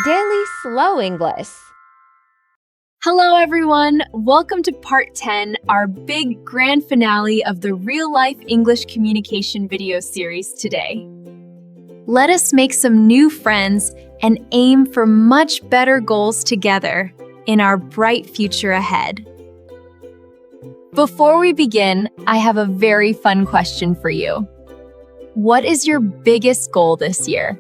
Daily Slow English. Hello everyone! Welcome to part 10, our big grand finale of the real-life English communication video series today. Let us make some new friends and aim for much better goals together in our bright future ahead. Before we begin, I have a very fun question for you. What is your biggest goal this year?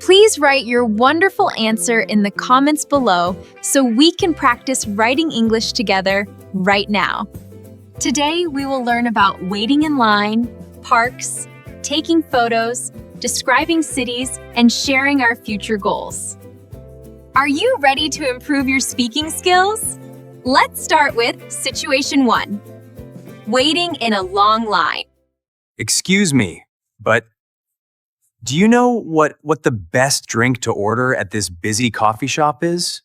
Please write your wonderful answer in the comments below so we can practice writing English together right now. Today, we will learn about waiting in line, parks, taking photos, describing cities, and sharing our future goals. Are you ready to improve your speaking skills? Let's start with Situation 1. Waiting in a long line. Excuse me, but do you know what the best drink to order at this busy coffee shop is?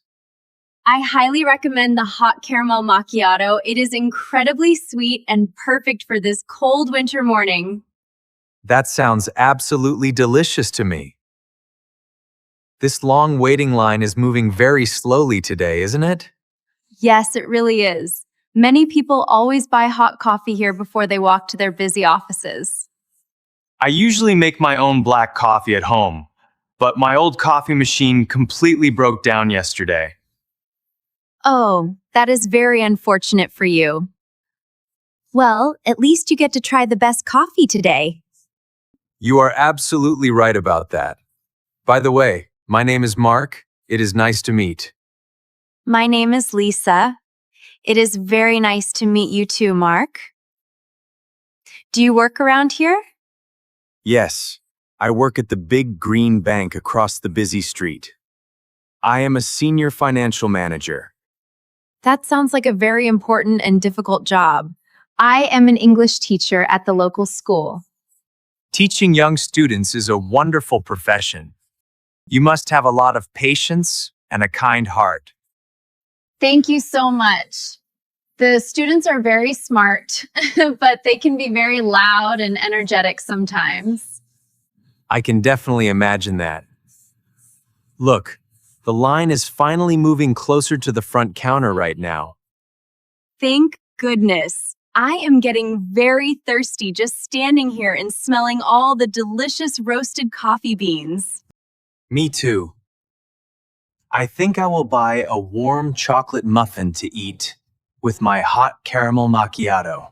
I highly recommend the hot caramel macchiato. It is incredibly sweet and perfect for this cold winter morning. That sounds absolutely delicious to me. This long waiting line is moving very slowly today, isn't it? Yes, it really is. Many people always buy hot coffee here before they walk to their busy offices. I usually make my own black coffee at home, but my old coffee machine completely broke down yesterday. Oh, that is very unfortunate for you. Well, at least you get to try the best coffee today. You are absolutely right about that. By the way, my name is Mark. It is nice to meet. My name is Lisa. It is very nice to meet you too, Mark. Do you work around here? Yes, I work at the big green bank across the busy street. I am a senior financial manager. That sounds like a very important and difficult job. I am an English teacher at the local school. Teaching young students is a wonderful profession. You must have a lot of patience and a kind heart. Thank you so much. The students are very smart, but they can be very loud and energetic sometimes. I can definitely imagine that. Look, the line is finally moving closer to the front counter right now. Thank goodness. I am getting very thirsty just standing here and smelling all the delicious roasted coffee beans. Me too. I think I will buy a warm chocolate muffin to eat with my hot caramel macchiato.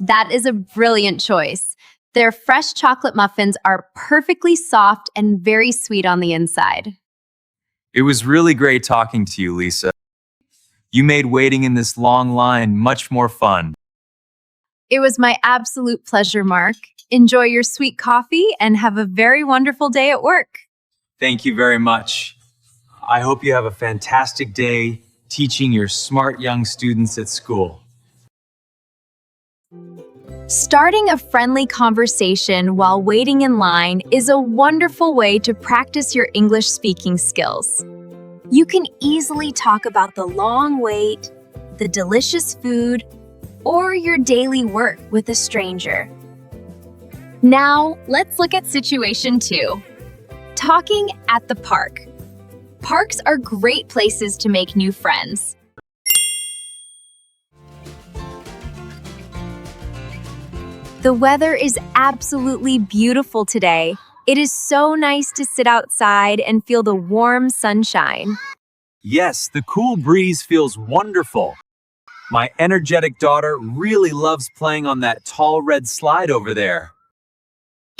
That is a brilliant choice. Their fresh chocolate muffins are perfectly soft and very sweet on the inside. It was really great talking to you, Lisa. You made waiting in this long line much more fun. It was my absolute pleasure, Mark. Enjoy your sweet coffee and have a very wonderful day at work. Thank you very much. I hope you have a fantastic day teaching your smart young students at school. Starting a friendly conversation while waiting in line is a wonderful way to practice your English speaking skills. You can easily talk about the long wait, the delicious food, or your daily work with a stranger. Now, let's look at Situation 2. Talking at the park. Parks are great places to make new friends. The weather is absolutely beautiful today. It is so nice to sit outside and feel the warm sunshine. Yes, the cool breeze feels wonderful. My energetic daughter really loves playing on that tall red slide over there.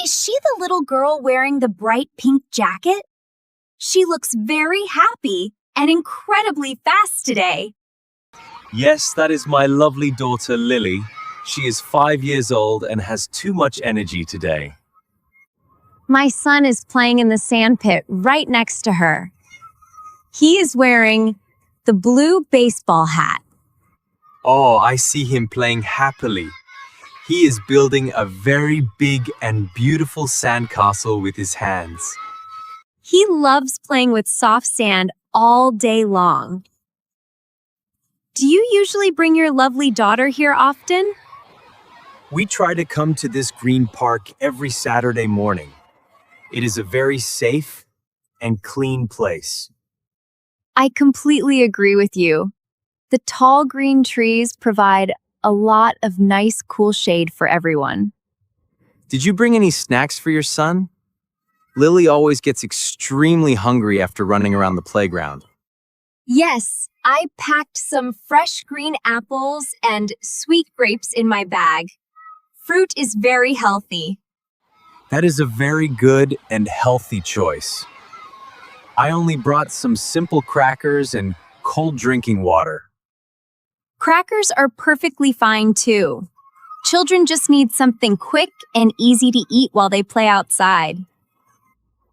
Is she the little girl wearing the bright pink jacket? She looks very happy and incredibly fast today. Yes, that is my lovely daughter, Lily. She is 5 years old and has too much energy today. My son is playing in the sand pit right next to her. He is wearing the blue baseball hat. Oh, I see him playing happily. He is building a very big and beautiful sandcastle with his hands. He loves playing with soft sand all day long. Do you usually bring your lovely daughter here often? We try to come to this green park every Saturday morning. It is a very safe and clean place. I completely agree with you. The tall green trees provide a lot of nice, cool shade for everyone. Did you bring any snacks for your son? Lily always gets extremely hungry after running around the playground. Yes, I packed some fresh green apples and sweet grapes in my bag. Fruit is very healthy. That is a very good and healthy choice. I only brought some simple crackers and cold drinking water. Crackers are perfectly fine too. Children just need something quick and easy to eat while they play outside.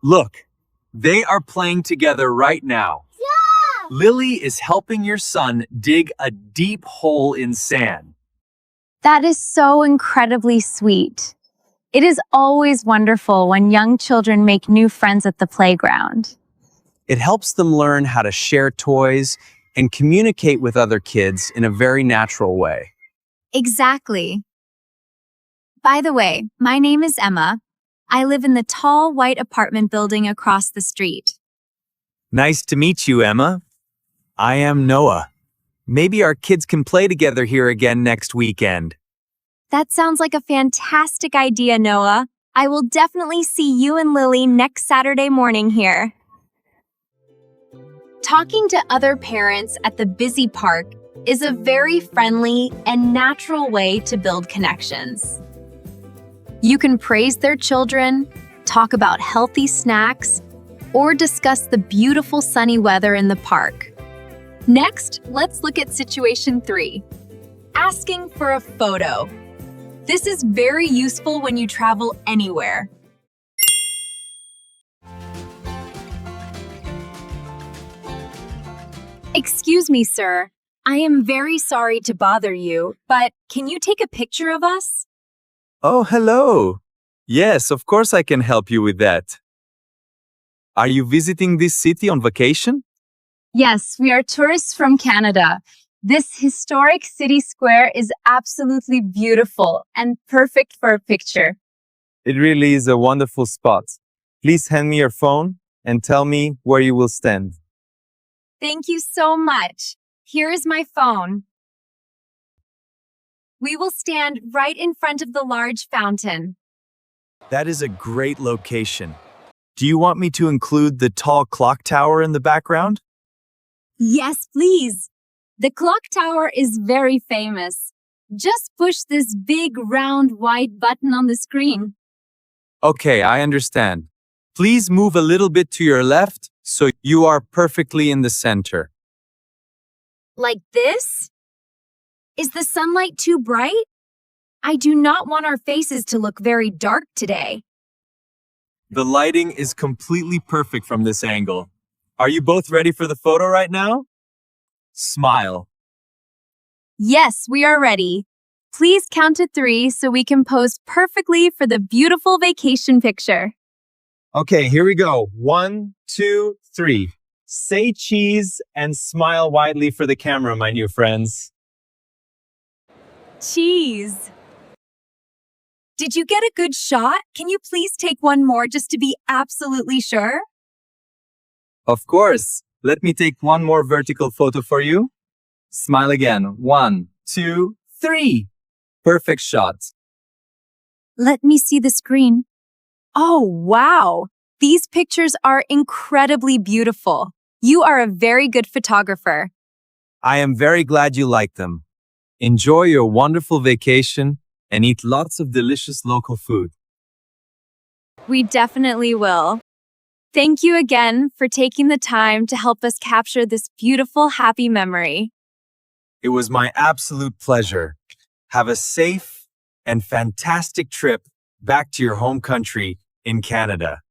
Look, they are playing together right now. Yeah! Lily is helping your son dig a deep hole in sand. That is so incredibly sweet. It is always wonderful when young children make new friends at the playground. It helps them learn how to share toys and communicate with other kids in a very natural way. Exactly. By the way, my name is Emma. I live in the tall white apartment building across the street. Nice to meet you, Emma. I am Noah. Maybe our kids can play together here again next weekend. That sounds like a fantastic idea, Noah. I will definitely see you and Lily next Saturday morning here. Talking to other parents at the busy park is a very friendly and natural way to build connections. You can praise their children, talk about healthy snacks, or discuss the beautiful sunny weather in the park. Next, let's look at situation 3. Asking for a photo. This is very useful when you travel anywhere. Excuse me, sir. I am very sorry to bother you, but can you take a picture of us? Oh, hello. Yes, of course I can help you with that. Are you visiting this city on vacation? Yes, we are tourists from Canada. This historic city square is absolutely beautiful and perfect for a picture. It really is a wonderful spot. Please hand me your phone and tell me where you will stand. Thank you so much. Here is my phone. We will stand right in front of the large fountain. That is a great location. Do you want me to include the tall clock tower in the background? Yes, please. The clock tower is very famous. Just push this big round white button on the screen. Okay, I understand. Please move a little bit to your left so you are perfectly in the center. Like this? Is the sunlight too bright? I do not want our faces to look very dark today. The lighting is completely perfect from this angle. Are you both ready for the photo right now? Smile. Yes, we are ready. Please count to 3 so we can pose perfectly for the beautiful vacation picture. Okay, here we go. 1, 2, 3. Say cheese and smile widely for the camera, my new friends. Cheese. Did you get a good shot? Can you please take one more just to be absolutely sure? Of course. Let me take one more vertical photo for you. Smile again. 1, 2, 3. Perfect shot. Let me see the screen. Oh, wow. These pictures are incredibly beautiful. You are a very good photographer. I am very glad you like them. Enjoy your wonderful vacation and eat lots of delicious local food. We definitely will. Thank you again for taking the time to help us capture this beautiful, happy memory. It was my absolute pleasure. Have a safe and fantastic trip back to your home country in Canada.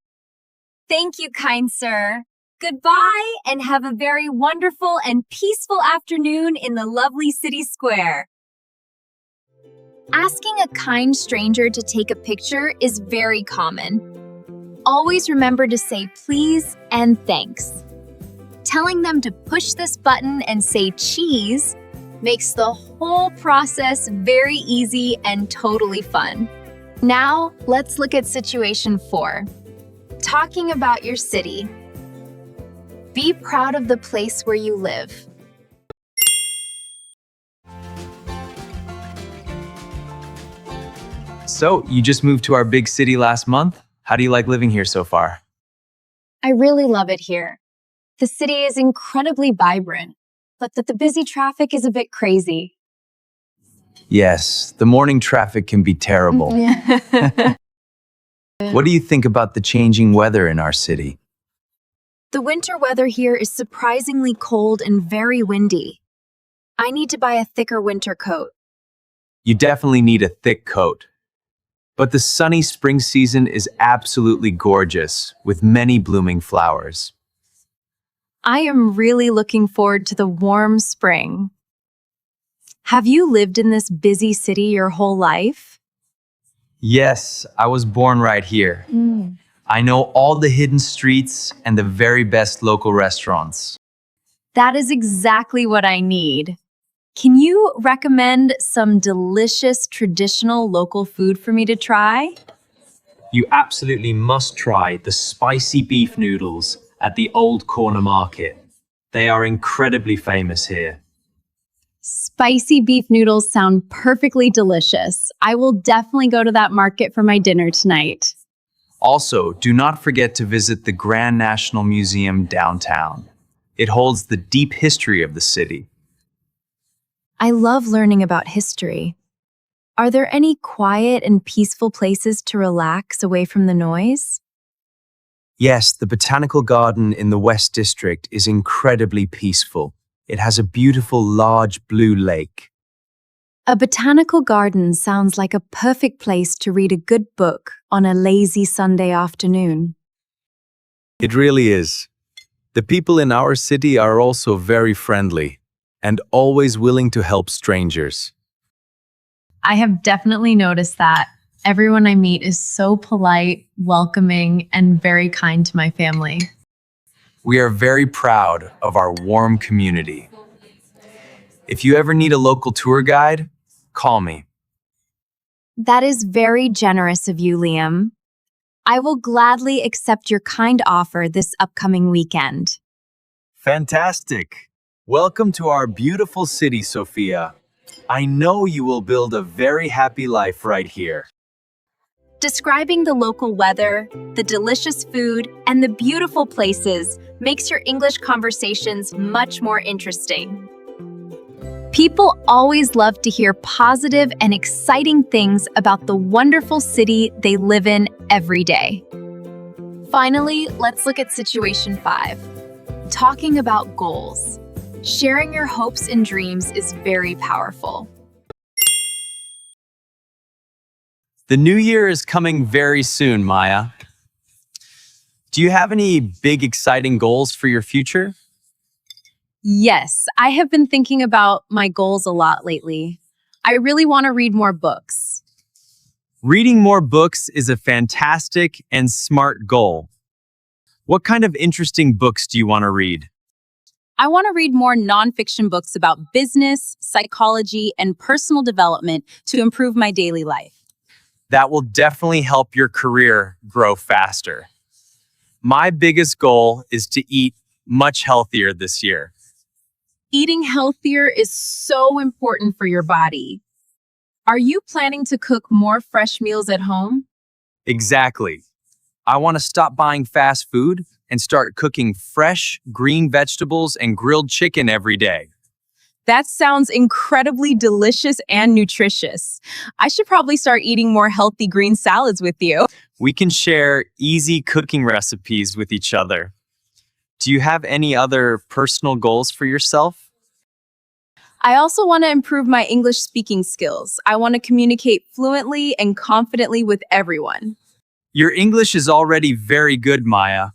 Thank you, kind sir. Goodbye, and have a very wonderful and peaceful afternoon in the lovely city square. Asking a kind stranger to take a picture is very common. Always remember to say please and thanks. Telling them to push this button and say cheese makes the whole process very easy and totally fun. Now, let's look at situation 4. Talking about your city. Be proud of the place where you live. So, you just moved to our big city last month? How do you like living here so far? I really love it here. The city is incredibly vibrant, but the busy traffic is a bit crazy. Yes, the morning traffic can be terrible. What do you think about the changing weather in our city? The winter weather here is surprisingly cold and very windy. I need to buy a thicker winter coat. You definitely need a thick coat. But the sunny spring season is absolutely gorgeous, with many blooming flowers. I am really looking forward to the warm spring. Have you lived in this busy city your whole life? Yes, I was born right here. I know all the hidden streets and the very best local restaurants. That is exactly what I need. Can you recommend some delicious traditional local food for me to try? You absolutely must try the spicy beef noodles at the Old Corner Market. They are incredibly famous here. Spicy beef noodles sound perfectly delicious. I will definitely go to that market for my dinner tonight. Also, do not forget to visit the Grand National Museum downtown. It holds the deep history of the city. I love learning about history. Are there any quiet and peaceful places to relax away from the noise? Yes, the Botanical Garden in the West District is incredibly peaceful. It has a beautiful large blue lake. A botanical garden sounds like a perfect place to read a good book on a lazy Sunday afternoon. It really is. The people in our city are also very friendly and always willing to help strangers. I have definitely noticed that. Everyone I meet is so polite, welcoming, and very kind to my family. We are very proud of our warm community. If you ever need a local tour guide, call me. That is very generous of you, Liam. I will gladly accept your kind offer this upcoming weekend. Fantastic! Welcome to our beautiful city, Sophia. I know you will build a very happy life right here. Describing the local weather, the delicious food, and the beautiful places makes your English conversations much more interesting. People always love to hear positive and exciting things about the wonderful city they live in every day. Finally, let's look at situation 5. Talking about goals. Sharing your hopes and dreams is very powerful. The new year is coming very soon, Maya. Do you have any big, exciting goals for your future? Yes, I have been thinking about my goals a lot lately. I really want to read more books. Reading more books is a fantastic and smart goal. What kind of interesting books do you want to read? I want to read more nonfiction books about business, psychology, and personal development to improve my daily life. That will definitely help your career grow faster. My biggest goal is to eat much healthier this year. Eating healthier is so important for your body. Are you planning to cook more fresh meals at home? Exactly. I want to stop buying fast food and start cooking fresh, green vegetables and grilled chicken every day. That sounds incredibly delicious and nutritious. I should probably start eating more healthy green salads with you. We can share easy cooking recipes with each other. Do you have any other personal goals for yourself? I also want to improve my English speaking skills. I want to communicate fluently and confidently with everyone. Your English is already very good, Maya,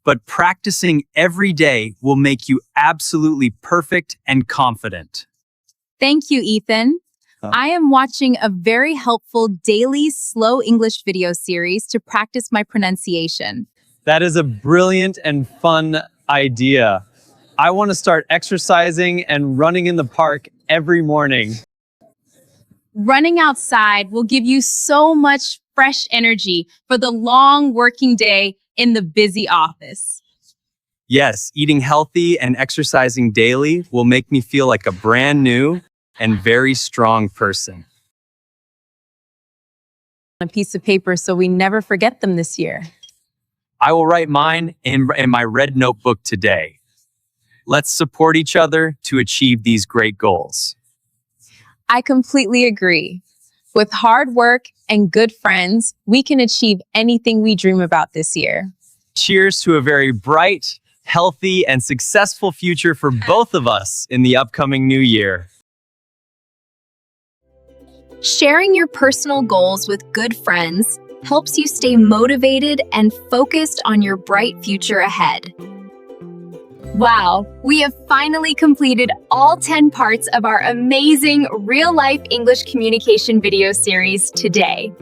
but practicing every day will make you absolutely perfect and confident. Thank you, Ethan. I am watching a very helpful daily slow English video series to practice my pronunciation. That is a brilliant and fun idea. I want to start exercising and running in the park every morning. Running outside will give you so much fresh energy for the long working day in the busy office. Yes, eating healthy and exercising daily will make me feel like a brand new and very strong person. A piece of paper so we never forget them this year. I will write mine in my red notebook today. Let's support each other to achieve these great goals. I completely agree. With hard work and good friends, we can achieve anything we dream about this year. Cheers to a very bright, healthy, and successful future for both of us in the upcoming new year. Sharing your personal goals with good friends helps you stay motivated and focused on your bright future ahead. Wow, we have finally completed all 10 parts of our amazing real-life English communication video series today.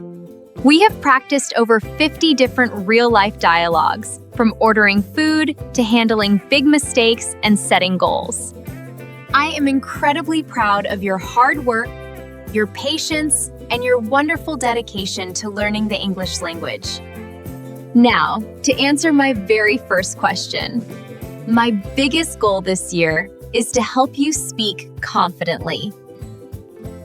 We have practiced over 50 different real-life dialogues, from ordering food to handling big mistakes and setting goals. I am incredibly proud of your hard work, your patience, and your wonderful dedication to learning the English language. Now, to answer my very first question, my biggest goal this year is to help you speak confidently.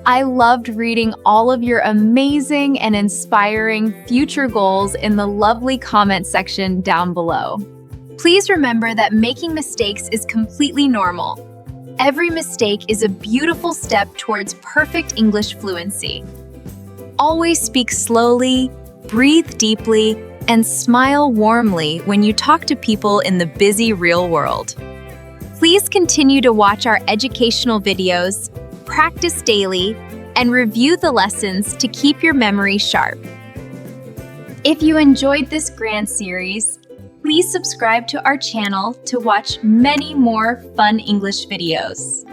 I loved reading all of your amazing and inspiring future goals in the lovely comment section down below. Please remember that making mistakes is completely normal. Every mistake is a beautiful step towards perfect English fluency. Always speak slowly, breathe deeply, and smile warmly when you talk to people in the busy real world. Please continue to watch our educational videos, practice daily, and review the lessons to keep your memory sharp. If you enjoyed this grand series, please subscribe to our channel to watch many more fun English videos.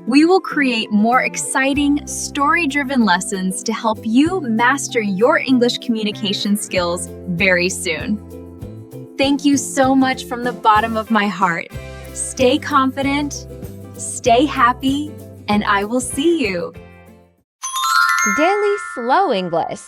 We will create more exciting, story-driven lessons to help you master your English communication skills very soon. Thank you so much from the bottom of my heart. Stay confident, stay happy, and I will see you. Daily Slow English.